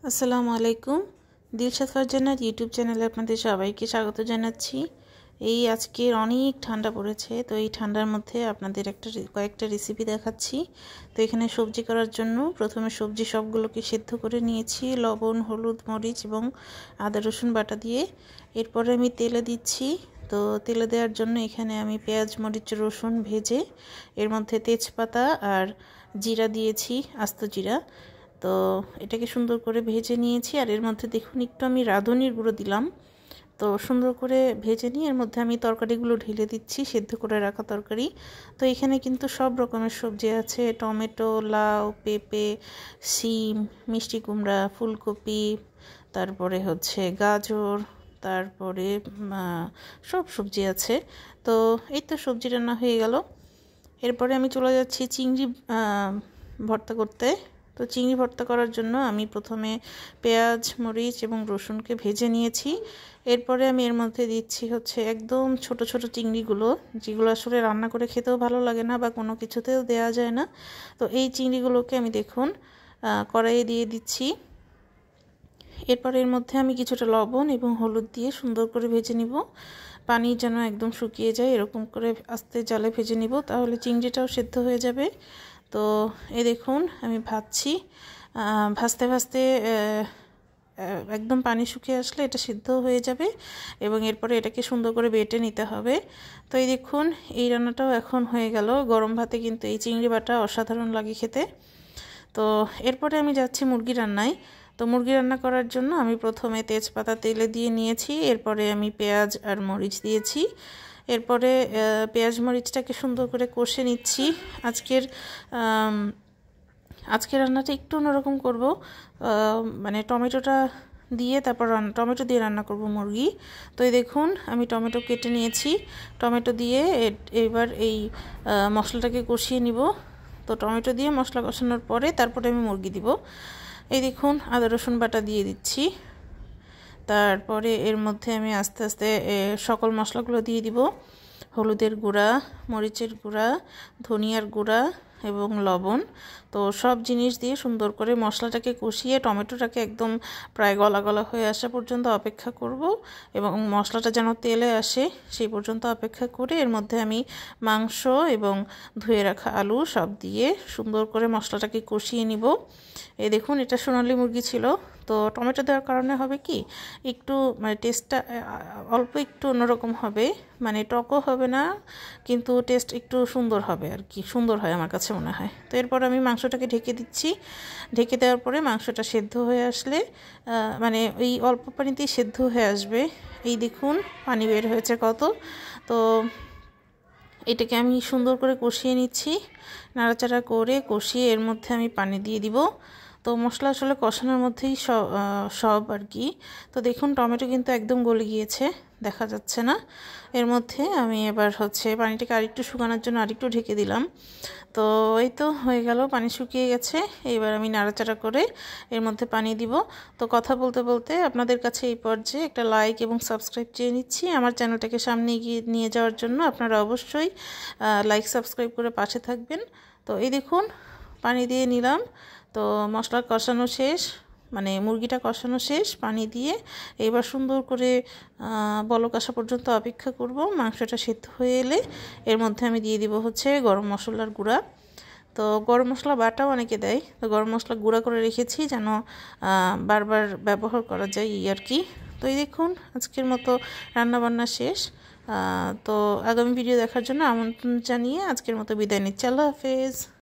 আসসালামু আলাইকুম। দিলশাদ ফারজানার ইউটিউব চ্যানেলে আপনাদের সবাইকে স্বাগত জানাচ্ছি। আজকের অনেক ঠান্ডা পড়েছে, তো এই ঠান্ডার মধ্যে আপনাদের কয়েকটা রেসিপি দেখাচ্ছি। তো এখানে সবজি করার জন্য প্রথমে সবজি সবগুলোকে সেদ্ধ করে নিয়েছি লবণ, হলুদ, মরিচ এবং আদা রসুন বাটা দিয়ে। এরপরে আমি তেলে দিচ্ছি। তো তেলে দেওয়ার জন্য এখানে আমি পেঁয়াজ, মরিচ, রসুন ভেজে এর মধ্যে তেজপাতা আর জিরা দিয়েছি, আস্ত জিরা। তো এটাকে সুন্দর করে ভেজে নিয়েছি। আর এর মধ্যে দেখুন একটু আমি রাঁধুনির গুঁড়ো দিলাম। তো সুন্দর করে ভেজে নিয়ে এর মধ্যে আমি তরকারিগুলো ঢেলে দিচ্ছি, সেদ্ধ করে রাখা তরকারি। তো এখানে কিন্তু সব রকমের সবজি আছে, টমেটো, লাউ, পেঁপে, শিম, মিষ্টি কুমড়া, ফুলকপি, তারপরে গাজর, তারপরে সব সবজি আছে। তো এই তো সবজি রান্না হয়ে গেল। এরপরে আমি চলে যাচ্ছি চিংড়ি ভর্তা করতে। তো চিংড়ি ভর্তা করার জন্য আমি প্রথমে পেঁয়াজ, মরিচ এবং রসুনকে ভেজে নিয়েছি। এরপরে আমি এর মধ্যে দিচ্ছি একদম ছোট ছোট চিংড়িগুলো, যেগুলো আসলে রান্না করে খেতেও ভালো লাগে না বা কোনো কিছুতেও দেওয়া যায় না। তো এই চিংড়িগুলোকে আমি দেখুন কড়াইয়ে দিয়ে দিচ্ছি। এরপর এর মধ্যে আমি কিছুটা লবণ এবং হলুদ দিয়ে সুন্দর করে ভেজে নিব। পানি যেন একদম শুকিয়ে যায় এরকম করে আস্তে জালে ভেজে নিব, তাহলে চিংড়িটাও সেদ্ধ হয়ে যাবে। তো এই দেখুন আমি ভাজছি, ভাজতে ভাজতে একদম পানি শুকিয়ে আসলে এটা সিদ্ধ হয়ে যাবে এবং এরপরে এটাকে সুন্দর করে বেটে নিতে হবে। তো এই দেখুন এই রান্নাটাও এখন হয়ে গেল। গরম ভাতে কিন্তু এই চিংড়ি বাটা অসাধারণ লাগে খেতে। তো এরপরে আমি যাচ্ছি মুরগি রান্নায়। তো মুরগি রান্না করার জন্য আমি প্রথমে তেজপাতা তেলে দিয়ে নিয়েছি। এরপরে আমি পেঁয়াজ আর মরিচ দিয়েছি। এরপরে পেঁয়াজ মরিচটাকে সুন্দর করে কষে নিচ্ছি। আজকের রান্নাটা একটু অন্যরকম করব, মানে টমেটোটা দিয়ে তারপর টমেটো দিয়ে রান্না করব মুরগি। তো এই দেখুন আমি টমেটো কেটে নিয়েছি। টমেটো দিয়ে এবার এই মশলাটাকে কষিয়ে নিব। তো টমেটো দিয়ে মশলা কষানোর পরে তারপরে আমি মুরগি দিব। এই দেখুন আদা রসুন বাটা দিয়ে দিচ্ছি। তারপরে এর মধ্যে আমি আস্তে আস্তে সকল মশলাগুলো দিয়ে দিব। হলুদের গুঁড়া, মরিচের গুঁড়া, ধনিয়ার গুঁড়া এবং লবণ। তো সব জিনিস দিয়ে সুন্দর করে মশলাটাকে কষিয়ে টমেটোটাকে একদম প্রায় গলা গলা হয়ে আসা পর্যন্ত অপেক্ষা করব এবং মশলাটা যেন তেলে আসে সেই পর্যন্ত অপেক্ষা করে এর মধ্যে আমি মাংস এবং ধুয়ে রাখা আলু সব দিয়ে সুন্দর করে মশলাটাকে কষিয়ে নিব। এই দেখুন এটা সোনালী মুরগি ছিল। তো টমেটো দেওয়ার কারণে হবে কি একটু টেস্টটা অল্প একটু অন্যরকম হবে, মানে টকও হবে না কিন্তু টেস্ট একটু সুন্দর হবে আর কি, সুন্দর হয় আমার কাছে মনে হয়। তো এরপর আমি মাংসটাকে ঢেকে দিচ্ছি। ঢেকে দেওয়ার পরে মাংসটা সেদ্ধ হয়ে আসলে মানে ওই অল্প পানিতেই সেদ্ধ হয়ে আসবে। এই দেখুন পানি বের হয়েছে কত। তো এটাকে আমি সুন্দর করে কষিয়ে নিচ্ছি, নাড়াচাড়া করে কষিয়ে এর মধ্যে আমি পানি দিয়ে দিব। তো মশলা আসলে কষানোর মধ্যেই সব আর কি। তো দেখুন টমেটো কিন্তু একদম গলে গিয়েছে, দেখা যাচ্ছে না। এর মধ্যে আমি এবার পানিটাকে আরেকটু শুকানোর জন্য আরেকটু ঢেকে দিলাম। তো এই তো হয়ে গেল, পানি শুকিয়ে গেছে। এবার আমি নাড়াচাড়া করে এর মধ্যে পানি দিব। তো কথা বলতে বলতে আপনাদের কাছে এই পর্যায়ে একটা লাইক এবং সাবস্ক্রাইব চেয়ে নিচ্ছি। আমার চ্যানেলটাকে সামনে এগিয়ে নিয়ে যাওয়ার জন্য আপনারা অবশ্যই লাইক সাবস্ক্রাইব করে পাশে থাকবেন। তো এই দেখুন পানি দিয়ে নিলাম। তো মশলা কষানো শেষ, মানে মুরগিটা কষানো শেষ পানি দিয়ে। এবার সুন্দর করে বলক আসা পর্যন্ত অপেক্ষা করব। মাংসটা সেদ্ধ হয়ে এলে এর মধ্যে আমি দিয়ে দিব গরম মশলার গুঁড়া। তো গরম মশলা বাটাও অনেকে দেয়, তো গরম মশলা গুঁড়া করে রেখেছি যেন বারবার ব্যবহার করা যায় আর কি। তো এই দেখুন আজকের মতো রান্নাবান্না শেষ। তো আগামী ভিডিও দেখার জন্য আমন্ত্রণ জানিয়ে আজকের মতো বিদায় নিচ্ছি। আল্লাহ হাফেজ।